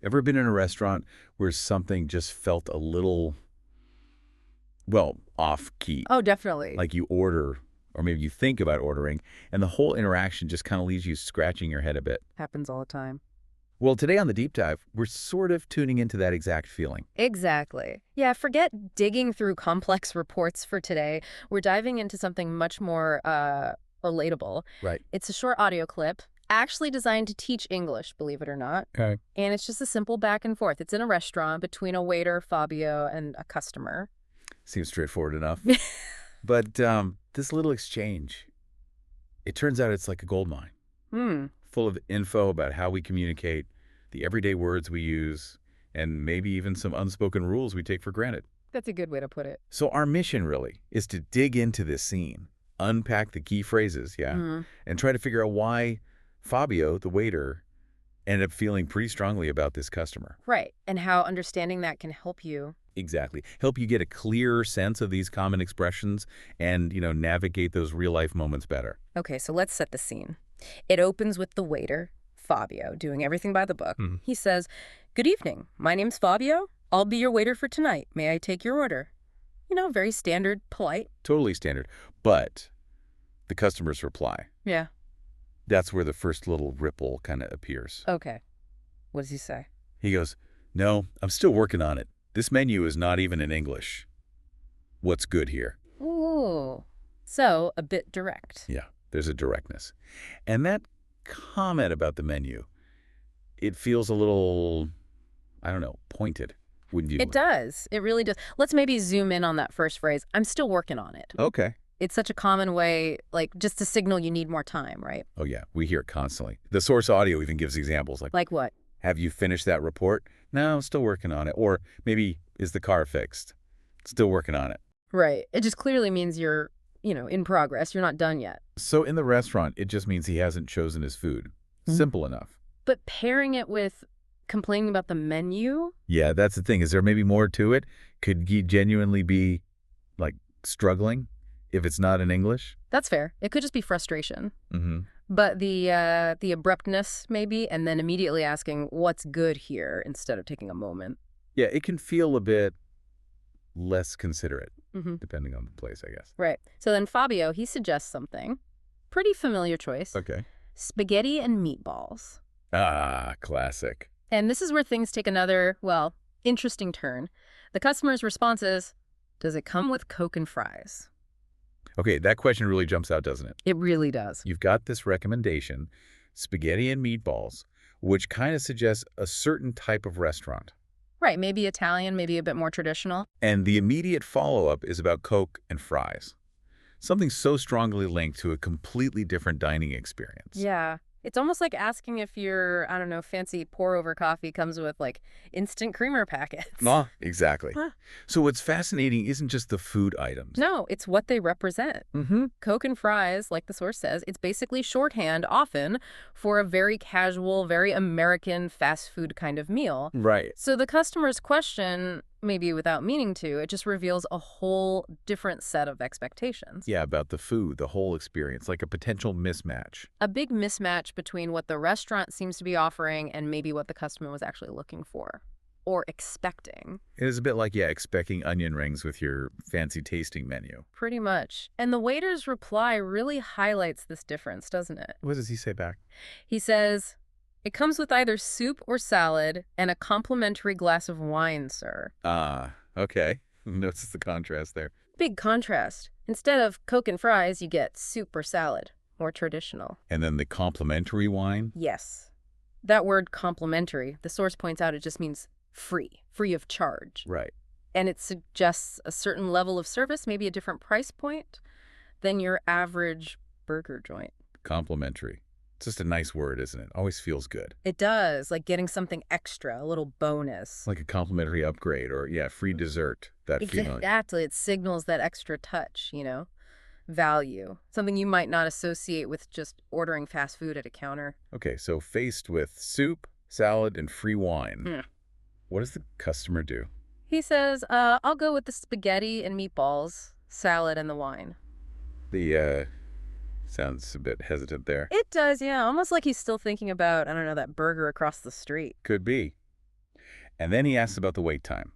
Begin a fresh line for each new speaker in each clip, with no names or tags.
Ever been in a restaurant where something just felt a little, well, off-key?
Oh, definitely.
Like you order, or maybe you think about ordering, and the whole interaction just kind of leaves you scratching your head a bit.
Happens all the time.
Well, today on the Deep Dive, we're sort of tuning into that exact feeling.
Exactly. Yeah, forget digging through complex reports for today. We're diving into something much more relatable.
Right.
It's a short audio clip, actually designed to teach English, believe it or not.
Okay.
And it's just a simple back and forth. It's in a restaurant between a waiter, Fabio, and a customer.
Seems straightforward enough. But this little exchange, it turns out it's like a gold mine. Full of info about how we communicate, the everyday words we use, and maybe even some unspoken rules we take for granted.
That's a good way to put it.
So our mission really is to dig into this scene, unpack the key phrases, and try to figure out why Fabio, the waiter, ended up feeling pretty strongly about this customer.
Right. And how understanding that can help you.
Exactly. Help you get a clearer sense of these common expressions and, navigate those real-life moments better.
Okay, so let's set the scene. It opens with the waiter, Fabio, doing everything by the book. He says, "Good evening. My name's Fabio. I'll be your waiter for tonight. May I take your order?" Very standard, polite.
Totally standard. But the customer's reply,
Yeah.
that's where the first little ripple kind of appears.
Okay. What does he say?
He goes, "No, I'm still working on it. This menu is not even in English. What's good here?"
Ooh. So, a bit direct.
Yeah, there's a directness. And that comment about the menu, it feels a little, I don't know, pointed, wouldn't you?
It does. It really does. Let's maybe zoom in on that first phrase. I'm still working on it.
Okay.
It's such a common way, like, just to signal you need more time, right?
Oh, yeah, we hear it constantly. The source audio even gives examples like,
Like what?
"Have you finished that report?" "No, I'm still working on it." Or maybe, "Is the car fixed?" "Still working on it."
Right. It just clearly means you're, in progress. You're not done yet.
So in the restaurant, it just means he hasn't chosen his food. Simple enough.
But pairing it with complaining about the menu?
Yeah, that's the thing. Is there maybe more to it? Could he genuinely be, like, struggling if it's not in English?
That's fair. It could just be frustration.
Mm-hmm.
But the abruptness, maybe, and then immediately asking, what's good here, instead of taking a moment.
Yeah, it can feel a bit less considerate,
Mm-hmm.
depending on the place, I guess.
Right. So then Fabio, he suggests something. Pretty familiar choice.
Okay.
Spaghetti and meatballs.
Ah, classic.
And this is where things take another, interesting turn. The customer's response is, does it come with Coke and fries?
Okay, that question really jumps out, doesn't it?
It really does.
You've got this recommendation, spaghetti and meatballs, which kind of suggests a certain type of restaurant.
Right, maybe Italian, maybe a bit more traditional.
And the immediate follow-up is about Coke and fries. Something so strongly linked to a completely different dining experience.
Yeah. It's almost like asking if your, I don't know, fancy pour-over coffee comes with, instant creamer packets.
Exactly.
Huh.
So what's fascinating isn't just the food items.
No, it's what they represent.
Mm-hmm.
Coke and fries, like the source says, it's basically shorthand, often, for a very casual, very American fast food kind of meal.
Right.
So the customer's question, maybe without meaning to, it just reveals a whole different set of expectations.
Yeah, about the food, the whole experience, like a potential mismatch.
A big mismatch between what the restaurant seems to be offering and maybe what the customer was actually looking for or expecting.
It is a bit like, expecting onion rings with your fancy tasting menu.
Pretty much. And the waiter's reply really highlights this difference, doesn't it?
What does he say back?
He says, "It comes with either soup or salad and a complimentary glass of wine, sir."
Ah, okay. Notice the contrast there.
Big contrast. Instead of Coke and fries, you get soup or salad. More traditional.
And then the complimentary wine?
Yes. That word complimentary, the source points out, it just means free of charge.
Right.
And it suggests a certain level of service, maybe a different price point than your average burger joint.
Complimentary. It's just a nice word, isn't it? Always feels good.
It does, like getting something extra, a little bonus.
Like a complimentary upgrade or, free dessert. That feeling.
Exactly. It signals that extra touch, value. Something you might not associate with just ordering fast food at a counter.
Okay, so faced with soup, salad, and free wine,
Yeah.
What does the customer do?
He says, I'll go with the spaghetti and meatballs, salad, and the wine.
The, sounds a bit hesitant there.
It does, yeah. Almost like he's still thinking about, I don't know, that burger across the street.
Could be. And then he asks about the wait time.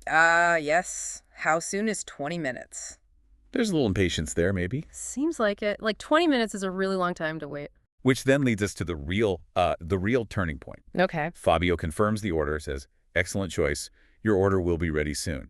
Yes. How soon is 20 minutes?
There's a little impatience there, maybe.
Seems like it. Like 20 minutes is a really long time to wait.
Which then leads us to the real turning point.
Okay.
Fabio confirms the order, says, "Excellent choice. Your order will be ready soon."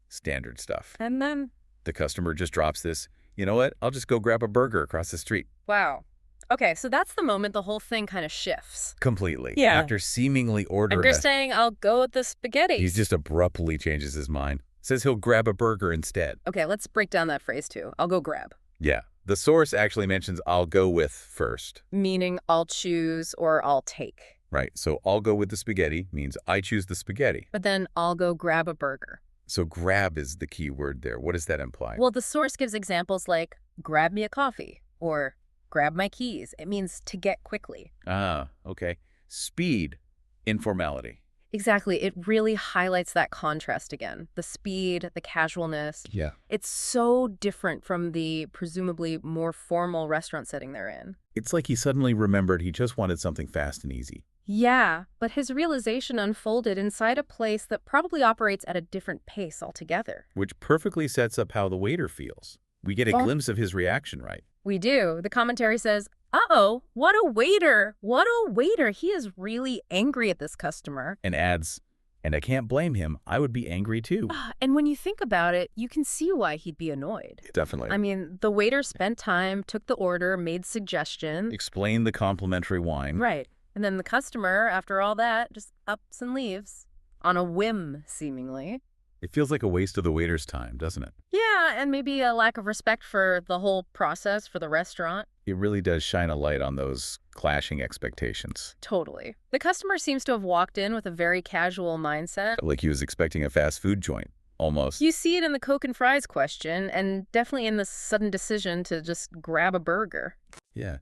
Standard stuff.
And then?
The customer just drops this, "You know what? I'll just go grab a burger across the street."
Wow. Okay, so that's the moment the whole thing kind of shifts.
Completely.
Yeah.
After seemingly
After saying, I'll go with the spaghetti.
He just abruptly changes his mind. Says he'll grab a burger instead.
Okay, let's break down that phrase too. I'll go grab.
Yeah. The source actually mentions "I'll go with" first.
Meaning I'll choose or I'll take.
Right. So "I'll go with the spaghetti" means I choose the spaghetti.
But then I'll go grab a burger.
So grab is the key word there. What does that imply?
Well, the source gives examples like grab me a coffee or grab my keys. It means to get quickly.
Ah, okay. Speed, informality.
Exactly. It really highlights that contrast again. The speed, the casualness.
Yeah.
It's so different from the presumably more formal restaurant setting they're in.
It's like he suddenly remembered he just wanted something fast and easy.
Yeah, but his realization unfolded inside a place that probably operates at a different pace altogether.
Which perfectly sets up how the waiter feels. We get a glimpse of his reaction, right?
We do. The commentary says, uh-oh, what a waiter. What a waiter. He is really angry at this customer.
And adds, "And I can't blame him. I would be angry too."
And when you think about it, you can see why he'd be annoyed.
Definitely.
I mean, the waiter spent time, took the order, made suggestions.
Explain the complimentary wine.
Right. And then the customer, after all that, just ups and leaves. On a whim, seemingly.
It feels like a waste of the waiter's time, doesn't it?
Yeah, and maybe a lack of respect for the whole process for the restaurant.
It really does shine a light on those clashing expectations.
Totally. The customer seems to have walked in with a very casual mindset.
Like he was expecting a fast food joint, almost.
You see it in the Coke and fries question, and definitely in the sudden decision to just grab a burger.
Yeah.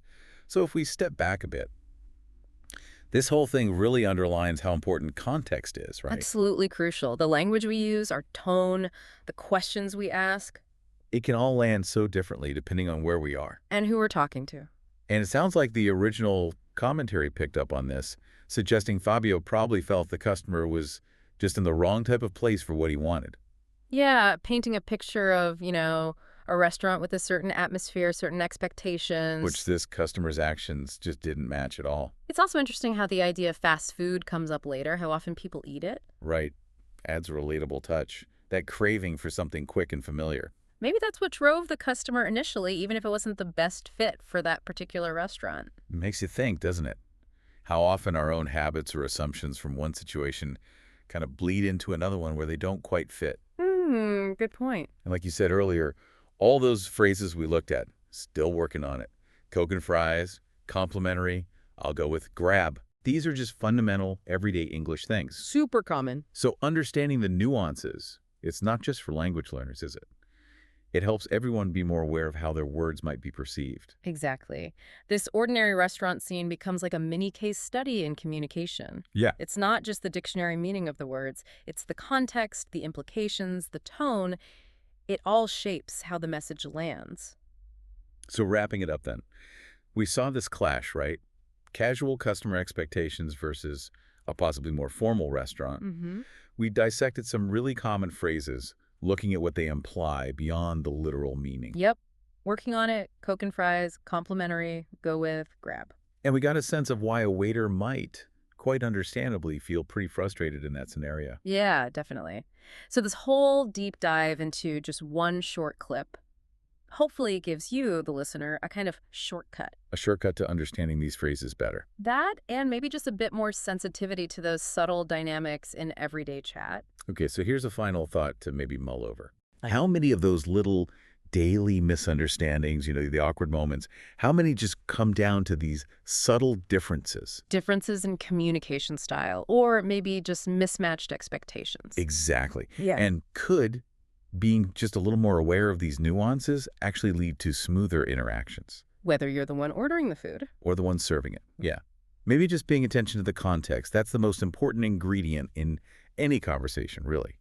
So if we step back a bit, this whole thing really underlines how important context is, right?
Absolutely crucial. The language we use, our tone, the questions we ask.
It can all land so differently depending on where we are.
And who we're talking to.
And it sounds like the original commentary picked up on this, suggesting Fabio probably felt the customer was just in the wrong type of place for what he wanted.
Yeah, painting a picture of, a restaurant with a certain atmosphere, certain expectations.
Which this customer's actions just didn't match at all.
It's also interesting how the idea of fast food comes up later, how often people eat it.
Right. Adds a relatable touch. That craving for something quick and familiar.
Maybe that's what drove the customer initially, even if it wasn't the best fit for that particular restaurant.
It makes you think, doesn't it? How often our own habits or assumptions from one situation kind of bleed into another one where they don't quite fit.
Good point.
And like you said earlier, all those phrases we looked at, still working on it. Coke and fries, complimentary, I'll go with grab. These are just fundamental, everyday English things.
Super common.
So understanding the nuances, it's not just for language learners, is it? It helps everyone be more aware of how their words might be perceived.
Exactly. This ordinary restaurant scene becomes like a mini case study in communication.
Yeah.
It's not just the dictionary meaning of the words. It's the context, the implications, the tone. It all shapes how the message lands.
So wrapping it up then, we saw this clash, right? Casual customer expectations versus a possibly more formal restaurant. We dissected some really common phrases, looking at what they imply beyond the literal meaning.
Yep. Working on it, Coke and fries, complimentary, go with, grab.
And we got a sense of why a waiter might, quite understandably, feel pretty frustrated in that scenario.
Yeah, definitely. So this whole deep dive into just one short clip, hopefully it gives you, the listener, a kind of shortcut.
A shortcut to understanding these phrases better.
That and maybe just a bit more sensitivity to those subtle dynamics in everyday chat.
Okay, so here's a final thought to maybe mull over. How many of those little daily misunderstandings, the awkward moments, how many just come down to these subtle differences?
Differences in communication style, or maybe just mismatched expectations.
Exactly.
Yeah.
And could being just a little more aware of these nuances actually lead to smoother interactions.
Whether you're the one ordering the food.
Or the one serving it. Yeah. Maybe just paying attention to the context. That's the most important ingredient in any conversation, really.